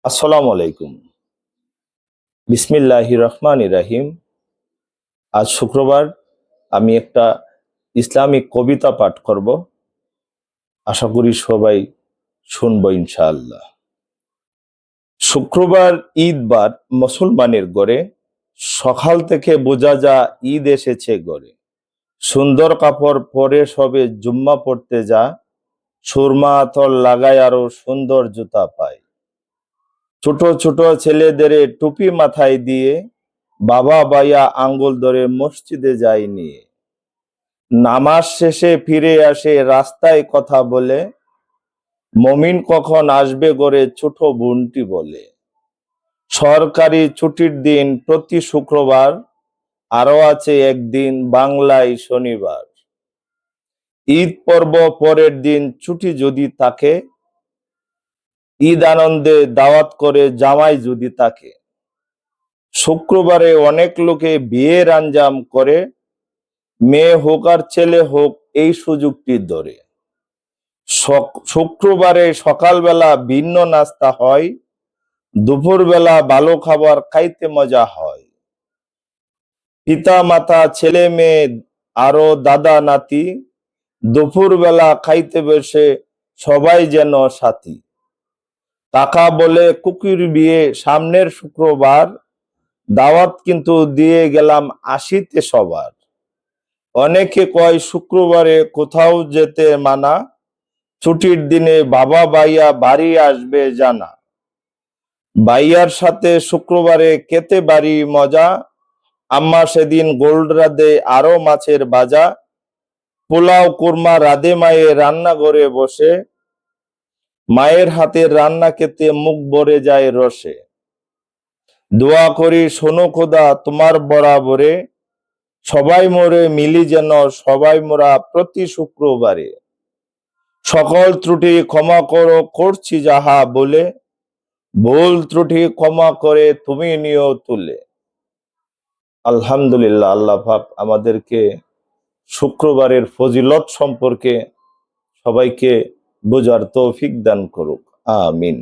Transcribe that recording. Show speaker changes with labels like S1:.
S1: আসসালামু আলাইকুম। বিসমিল্লাহির রহমানির রহিম। আজ শুক্রবার, আমি একটা ইসলামিক কবিতা পাঠ করব। আশা করি সবাই শুনবো ইনশাআল্লাহ। শুক্রবার ঈদবার মুসলমানের ঘরে, সকাল থেকে বোঝা যা ঈদ এসেছে ঘরে। সুন্দর কাপড় পরে সবে জুম্মা পড়তে যা, সুরমা আতর লাগায় আরো সুন্দর জুতা পায়। ছোট ছোট ছেলেদের টুপি মাথায় দিয়ে, বাবা বাইয়া আঙ্গুল ধরে মসজিদে যায় নিয়ে। নামাজ শেষে ফিরে আসে রাস্তায় কথা বলে, মমিন কখন আসবে গড়ে ছোট বোনটি বলে। সরকারি ছুটির দিন প্রতি শুক্রবার, আরো আছে একদিন বাংলায় শনিবার। ঈদ পর্ব পরের দিন ছুটি যদি থাকে, ঈদ আনন্দে দাওয়াত করে জামাই যদি তাকে। শুক্রবারে অনেক লোকে বিয়ের আঞ্জাম করে, মেয়ে হোক আর ছেলে হোক এই সুযোগটি ধরে। শুক্রবারে সকালবেলা ভিন্ন নাস্তা হয়, দুপুরবেলা ভালো খাবার খাইতে মজা হয়। পিতা মাতা ছেলে মেয়ে আরো দাদা নাতি, দুপুরবেলা খাইতে বসে সবাই যেন সাথী। কাকা বলে কুকুর বিয়ে সামনের শুক্রবার, দাওয়াত কিন্তু দিয়ে গেলাম আসিতে সবার। অনেকে কয় শুক্রবারে কোথাও যেতে মানা, ছুটির দিনে বাবা বাইয়া বাড়ি আসবে জানা। বাইয়ার সাথে শুক্রবারে খেতে বাড়ি মজা, আম্মা সেদিন গোল্ড রাধে আরো মাছের ভাজা। পোলাও কুরমা রাধে মায়ে রান্নাঘরে বসে, মায়ের হাতের রান্না খেতে মুখ ভরে যায় রসে। দোয়া করি শোনো খোদা তোমার বরাবরে, সবাই মোরে মিলি যেন সবাই মোরা প্রতি শুক্রবারে। সকল ত্রুটি ক্ষমা করো করছি যাহা বলে, ভুল ত্রুটি ক্ষমা করে তুমি নিও তুলে। আলহামদুলিল্লাহ, আল্লাহ পাক আমাদেরকে শুক্রবারের ফজিলত সম্পর্কে সবাইকে বোঝার তৌফিক দান করুক। আমিন।